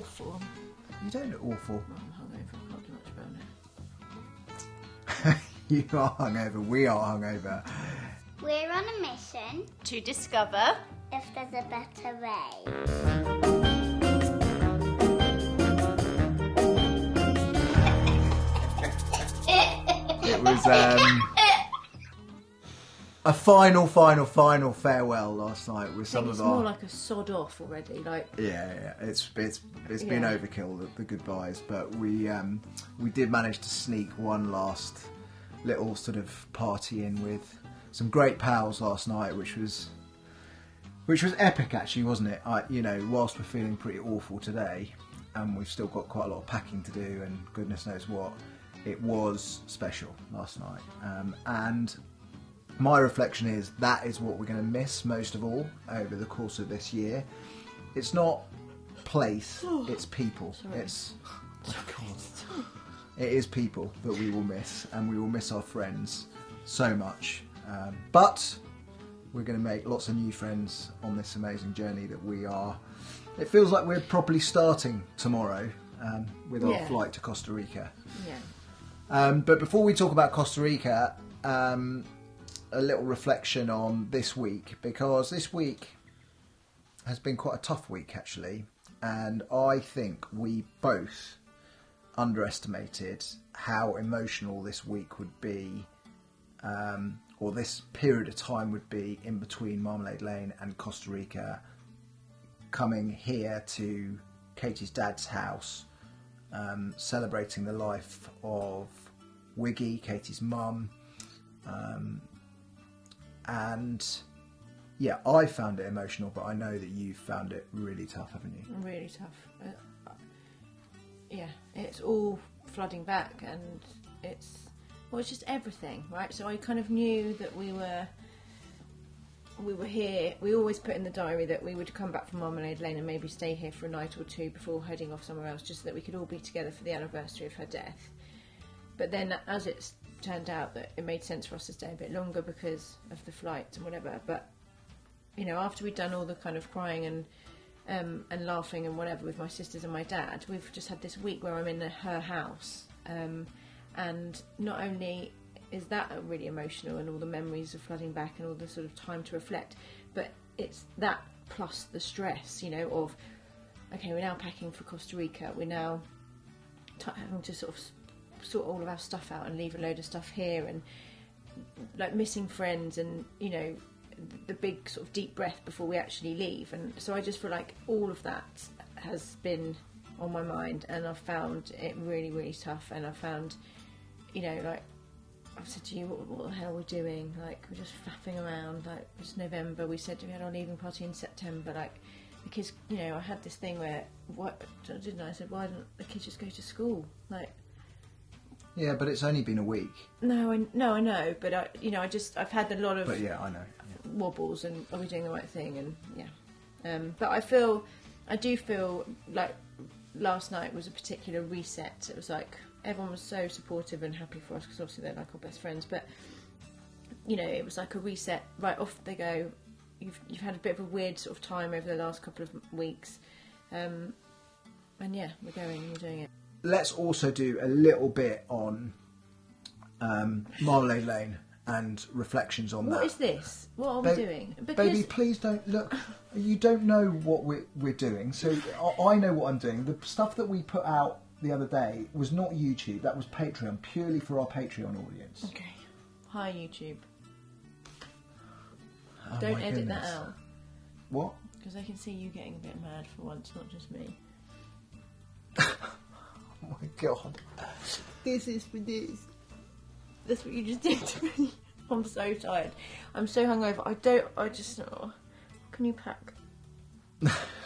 awful. You don't look awful. I'm hungover. I can't do much about it. You are hungover. We are hungover. We're on a mission To discover if there's a better way. It was a final farewell last night with some it's of our. more like a sod off already. Like Yeah. It's been overkill, the goodbyes, but we did manage to sneak one last little sort of party in with some great pals last night, which was epic actually, wasn't it? Whilst we're feeling pretty awful today, and we've still got quite a lot of packing to do, and goodness knows what, it was special last night, and. My reflection is that is what we're going to miss most of all over the course of this year. It's not place, it's people. Sorry. It is people that we will miss, and we will miss our friends so much. But we're going to make lots of new friends on this amazing journey that we are. It feels like we're properly starting tomorrow with our flight to Costa Rica. yeah. But before we talk about Costa Rica, a little reflection on this week, because this week has been quite a tough week actually, and I think we both underestimated how emotional this week would be, or this period of time would be in between Marmalade Lane and Costa Rica, coming here to Katie's dad's house, celebrating the life of Wiggy, Katie's mum. And yeah, I found it emotional, but I know that you found it really tough, haven't you? Really tough. It's all flooding back, and it's just everything, right? So I kind of knew that we were here. We always put in the diary that we would come back from Marmalade Lane and maybe stay here for a night or two before heading off somewhere else, just so that we could all be together for the anniversary of her death. But then, as it's turned out, that it made sense for us to stay a bit longer because of the flight and whatever. But after we'd done all the kind of crying and laughing and whatever with my sisters and my dad, we've just had this week where I'm in her house, and not only is that really emotional and all the memories are flooding back and all the sort of time to reflect, but it's that plus the stress, of okay, we're now packing for Costa Rica, we're now having to sort all of our stuff out and leave a load of stuff here, and like missing friends, and the big sort of deep breath before we actually leave. And so I just feel like all of that has been on my mind, and I've found it really, really tough. And I found, like I've said to you, what the hell are we doing? Like, we're just faffing around. Like, it's November, we said we had our leaving party in September, like, because I had this thing where I said, why don't the kids just go to school? Like, yeah, but it's only been a week. No, I know, but I've had a lot of. But yeah, I know. Wobbles, and are we doing the right thing? And yeah, but I do feel like last night was a particular reset. It was like everyone was so supportive and happy for us, because obviously they're like our best friends. But it was like a reset. Right, off they go. You've had a bit of a weird sort of time over the last couple of weeks, and yeah, we're doing it. Let's also do a little bit on Marmalade Lane and reflections on that. What is this? What are we doing? Because... Baby, please don't look. You don't know what we're doing, so I know what I'm doing. The stuff that we put out the other day was not YouTube. That was Patreon, purely for our Patreon audience. Okay. Hi, YouTube. Oh, don't edit that out. What? Because I can see you getting a bit mad for once, not just me. Oh my god. This is for this. That's what you just did to me. I'm so tired. I'm so hungover. Can you pack?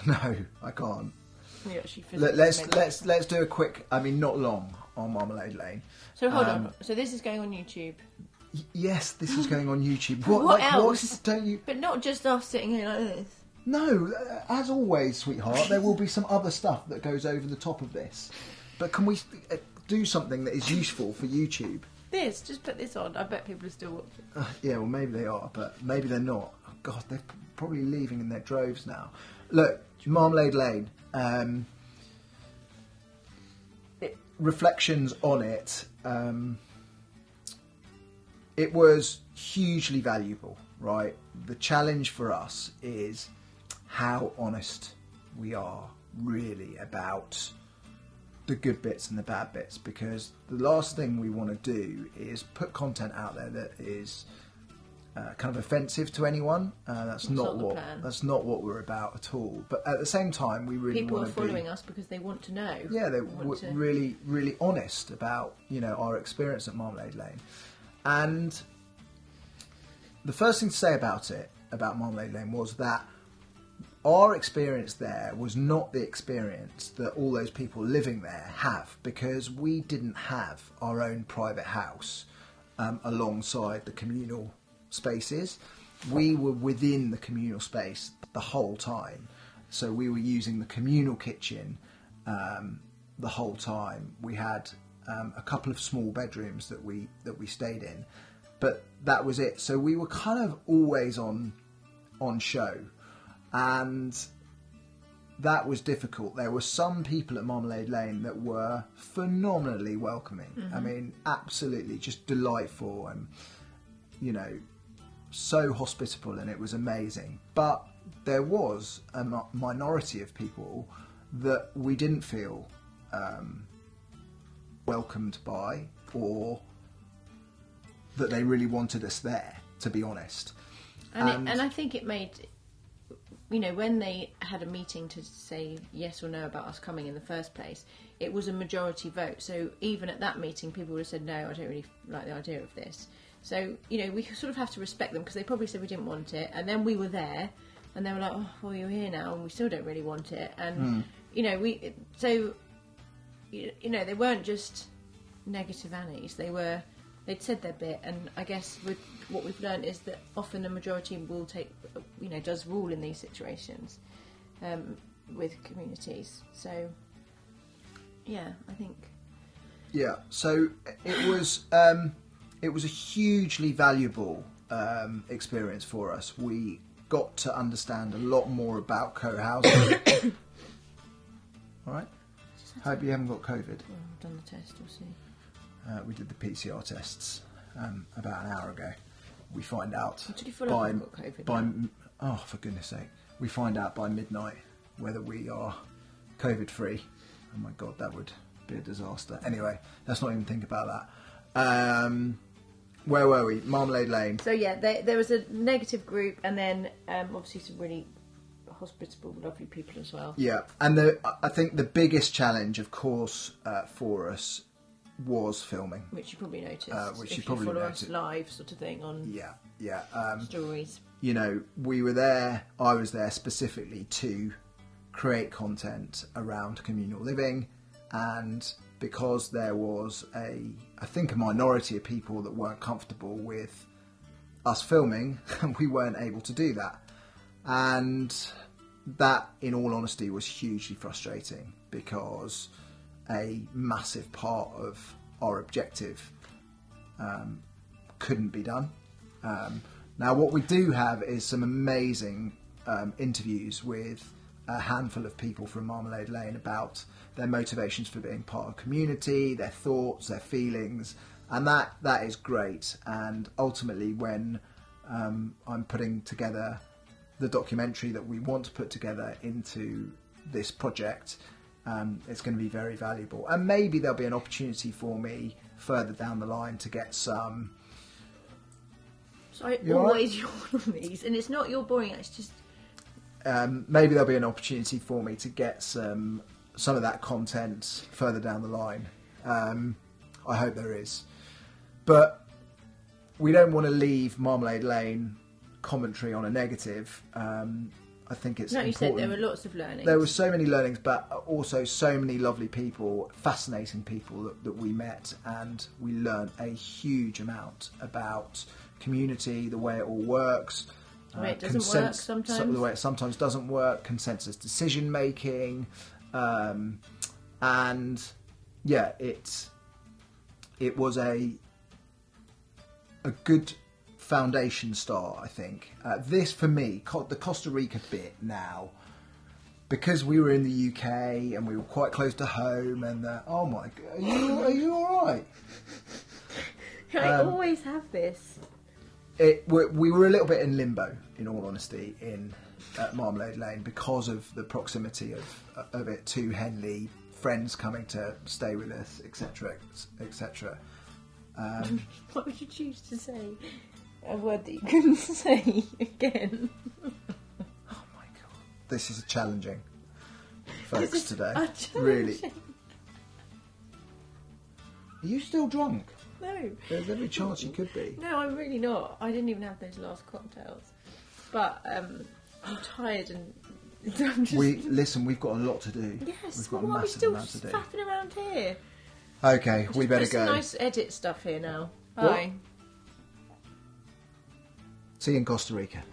No, I can't. Yeah, actually let's do a quick, not long, on Marmalade Lane. So hold on. So this is going on YouTube. Yes, this is going on YouTube. What else? Don't you? But not just us sitting here like this. No, as always, sweetheart, there will be some other stuff that goes over the top of this. But can we do something that is useful for YouTube? Just put this on. I bet people are still watching. Yeah, well, maybe they are, but maybe they're not. Oh, God, they're probably leaving in their droves now. Look, Marmalade Lane. reflections on it, it was hugely valuable, right? The challenge for us is how honest we are really about the good bits and the bad bits, because the last thing we want to do is put content out there that is kind of offensive to anyone. That's not what we're about at all. But at the same time, we really people want are to following us because they want to know. Yeah, they're really, really honest about our experience at Marmalade Lane. And the first thing to say about Marmalade Lane was that our experience there was not the experience that all those people living there have, because we didn't have our own private house alongside the communal spaces. We were within the communal space the whole time. So we were using the communal kitchen the whole time. We had a couple of small bedrooms that we stayed in, but that was it. So we were kind of always on show, and that was difficult. There were some people at Marmalade Lane that were phenomenally welcoming. I mean, absolutely just delightful, and so hospitable, and it was amazing. But there was a minority of people that we didn't feel welcomed by, or that they really wanted us there, to be honest. And I think it made, when they had a meeting to say yes or no about us coming in the first place, it was a majority vote. So even at that meeting, people would have said, no, I don't really like the idea of this. So, we sort of have to respect them, because they probably said we didn't want it. And then we were there, and they were like, oh, well, you're here now, and we still don't really want it. And, they weren't just negative Annies. They'd said their bit. And I guess with what we've learned is that often the majority will does rule in these situations with communities. So, yeah, I think. Yeah, so it was a hugely valuable experience for us. We got to understand a lot more about co-housing. All right. Hope you haven't got COVID. Well, I've done the test, we'll see. We did the PCR tests about an hour ago. We find out Did you follow I've got COVID? Oh, for goodness sake. We find out by midnight whether we are COVID free. Oh my God, that would be a disaster. Anyway, let's not even think about that. Where were we? Marmalade Lane. So yeah, there was a negative group, and then obviously some really hospitable, lovely people as well. Yeah, and I think the biggest challenge, of course, for us was filming, which you probably noticed. Which you probably follow noticed. us live, sort of thing on. Stories. We were there. I was there specifically to create content around communal living, and because there was I think a minority of people that weren't comfortable with us filming, we weren't able to do that. And that, in all honesty, was hugely frustrating, because a massive part of our objective couldn't be done. Now, what we do have is some amazing interviews with a handful of people from Marmalade Lane about their motivations for being part of a community, their thoughts, their feelings, and that is great. And ultimately, when I'm putting together the documentary that we want to put together into this project, it's going to be very valuable. And maybe there'll be an opportunity for me further down the line to get some... Sorry, always yawn on these, and it's not you're boring, it's just... maybe there'll be an opportunity for me to get some of that content further down the line. I hope there is. But we don't want to leave Marmalade Lane commentary on a negative. I think it's important. You said there were lots of learnings. There were so many learnings, but also so many lovely people, fascinating people that we met, and we learned a huge amount about community, the way it all works. The way it doesn't work sometimes. The way it sometimes doesn't work, consensus decision making, and yeah, it was a good foundation start, I think. This, for me, the Costa Rica bit now because we were in the UK and we were quite close to home, and oh my God, are you all right? I always have this. We were a little bit in limbo, in all honesty, at Marmalade Lane because of the proximity of it to Henley, friends coming to stay with us, etc., etc. What would you choose to say? A word that you couldn't say again. Oh my God, this is challenging, folks, today. Really. Are you still drunk? No. There's every chance you could be. No, I'm really not. I didn't even have those last cocktails. But I'm tired and I'm just... We've got a lot to do. Yes, we've got why a are we massive still amount to do. faffing around here? Okay, we better Put some go. nice edit stuff here now. What? Bye. See you in Costa Rica.